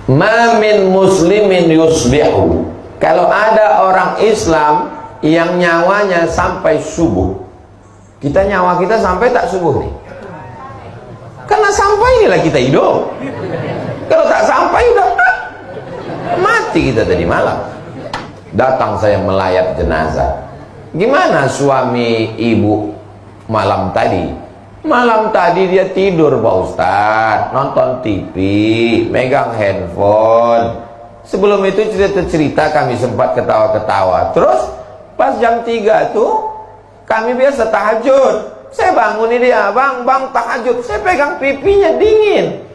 Ma min muslimin yusbihu. Kalau ada orang Islam yang nyawanya sampai subuh. Kita nyawa kita sampai tak subuh nih? Karena sampai inilah kita hidup. Kalau tak sampai udah mati kita tadi malam. Datang saya melayat jenazah. Gimana suami ibu malam tadi? Malam tadi dia tidur Pak Ustadz, nonton TV, megang handphone. Sebelum itu cerita-cerita kami sempat ketawa-ketawa. Terus pas jam 3 tuh kami biasa tahajud. Saya bangunin dia, bang tahajud. Saya pegang pipinya dingin.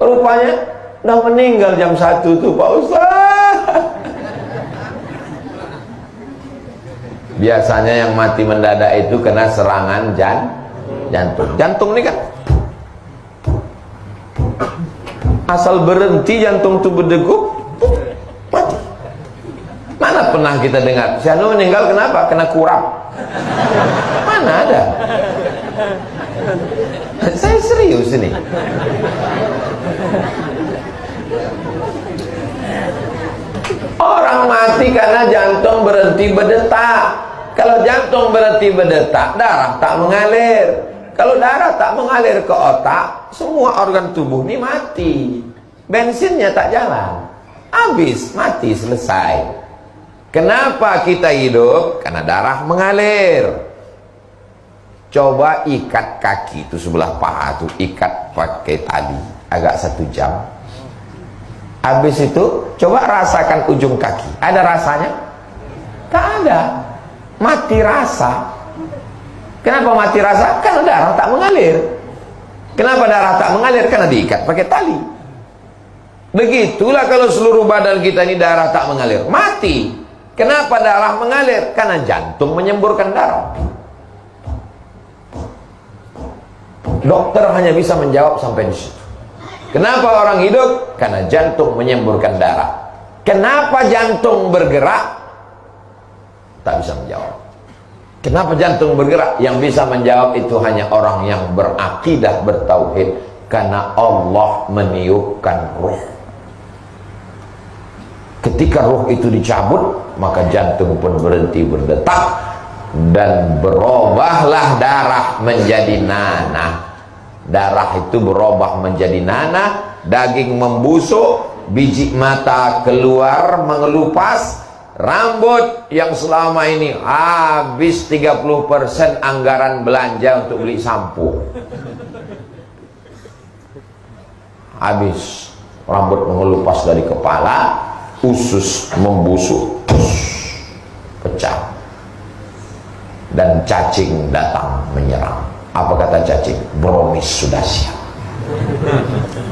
Rupanya udah meninggal jam 1 tuh Pak Ustadz. Biasanya yang mati mendadak itu kena serangan jantung. Jantung ini kan asal berhenti jantung itu berdegup, mati. Mana pernah kita dengar si anu meninggal kenapa? Kena kurap. Mana ada? Saya serius ini. Orang mati karena jantung berhenti berdetak. Kalau jantung berhenti berdetak, darah tak mengalir. Kalau darah tak mengalir ke otak, semua organ tubuh ini mati. Bensinnya tak jalan. Habis, mati, selesai. Kenapa kita hidup? Karena darah mengalir. Coba ikat kaki itu sebelah paha tuh, ikat pakai tali agak 1 jam. Habis itu coba rasakan ujung kaki. Ada rasanya? Tak ada. Mati rasa. Kenapa mati rasa? Karena darah tak mengalir. Kenapa darah tak mengalir? Karena diikat pakai tali. Begitulah kalau seluruh badan kita ini darah tak mengalir, mati. Kenapa darah mengalir? Karena jantung menyemburkan darah. Dokter hanya bisa menjawab sampai di situ. Kenapa orang hidup? Karena jantung menyemburkan darah. Kenapa jantung bergerak? Tak bisa menjawab. Kenapa jantung bergerak? Yang bisa menjawab itu hanya orang yang berakidah, bertauhid. Karena Allah meniupkan ruh. Ketika ruh itu dicabut, maka jantung pun berhenti berdetak. Dan berubahlah darah menjadi nanah. Darah itu berubah menjadi nanah, daging membusuk, biji mata keluar mengelupas, rambut yang selama ini habis 30% anggaran belanja untuk beli sampo. Habis, rambut mengelupas dari kepala, usus membusuk, pecah. Dan cacing datang menyerang. Apa kata cacing? Bromis sudah siap.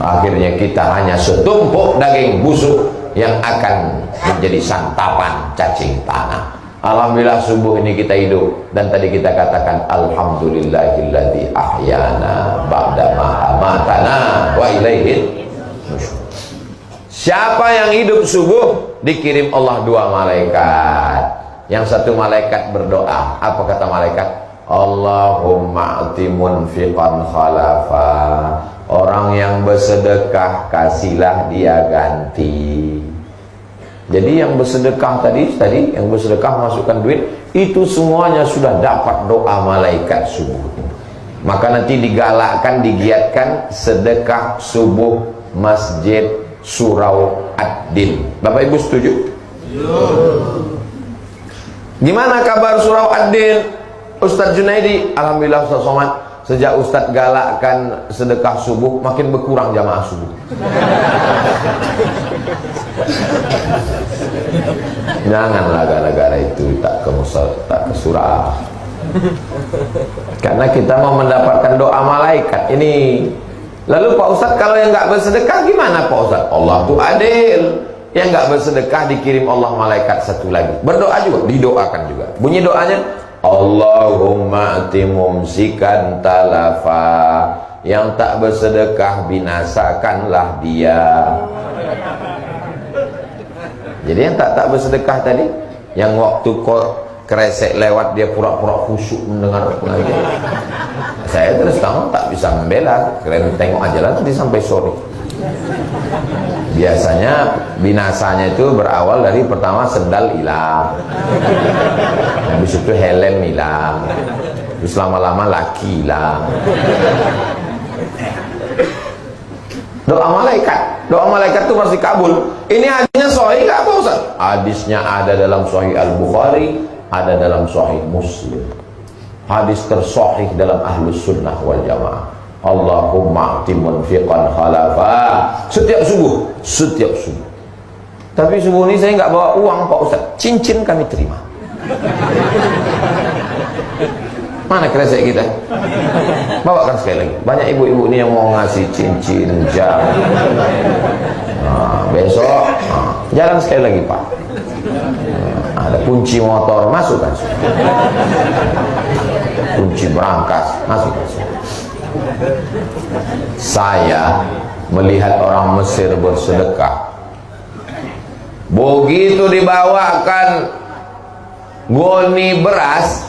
Akhirnya kita hanya setumpuk daging busuk yang akan menjadi santapan cacing tanah. Alhamdulillah subuh ini kita hidup. Dan tadi kita katakan alhamdulillahilladzi ahyana ba'dama amatana wa ilaihin nusyur. Siapa yang hidup subuh dikirim Allah 2 malaikat. Yang satu malaikat berdoa. Apa kata malaikat? Allahumma ati munfiqan khalafa. Orang yang bersedekah kasihlah dia ganti. Jadi yang bersedekah tadi yang bersedekah masukkan duit, itu semuanya sudah dapat doa malaikat subuh. Maka nanti digalakkan, digiatkan sedekah subuh Masjid Surau Ad-Din. Bapak Ibu setuju? Gimana kabar Surau Ad-Din? Ustadz Junaidi, alhamdulillah Ustadz Somad, sejak Ustadz galakkan sedekah subuh, makin berkurang jamaah subuh. Janganlah gara-gara itu tak ke surau. Karena kita mau mendapatkan doa malaikat ini. Lalu Pak Ustadz, kalau yang nggak bersedekah gimana Pak Ustadz? Allah tuh adil. Yang nggak bersedekah dikirim Allah malaikat satu lagi. Berdoa juga, didoakan juga. Bunyi doanya, Allahumma ati mumsikan talafa. Yang tak bersedekah binasakanlah dia. Jadi yang tak bersedekah tadi, yang waktu kok kresek lewat dia pura-pura khusyuk mendengar pengajian. Saya terus terang tak bisa membela, kalian tengok aja lah nanti sampai sore. Biasanya binasanya itu berawal dari pertama sendal hilang, habis itu helm hilang, terus lama-lama laki hilang. Doa malaikat itu pasti kabul. Ini hadisnya sahih nggak Pak Ustaz? Hadisnya ada dalam Sahih Al-Bukhari, ada dalam Sahih Muslim. Hadis tersahih dalam Ahlus Sunnah wal Jamaah. Allahumma a'ti munfiqan khalafa. Setiap subuh. Tapi subuh ini saya nggak bawa uang Pak Ustaz, cincin kami terima. Mana kresek kita? Bawakan sekali lagi. Banyak ibu-ibu ini yang mau ngasih cincin, jam. Nah, besok jalan sekali lagi Pak. Ada kunci motor, masukkan. Kunci berangkas, masukkan. Saya melihat orang Mesir bersedekah. Begitu dibawakan goni beras,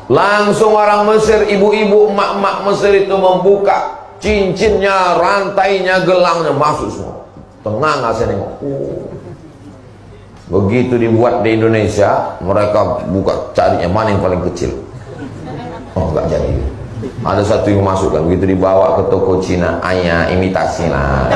langsung orang Mesir, ibu-ibu, emak-emak Mesir itu membuka cincinnya, rantainya, gelangnya, masuk semua. Tenang saya nengok. Begitu dibuat di Indonesia, mereka buka carinya mana yang paling kecil. Oh, enggak jadi. Ada satu yang masukkan, begitu dibawa ke toko Cina, imitasi lah.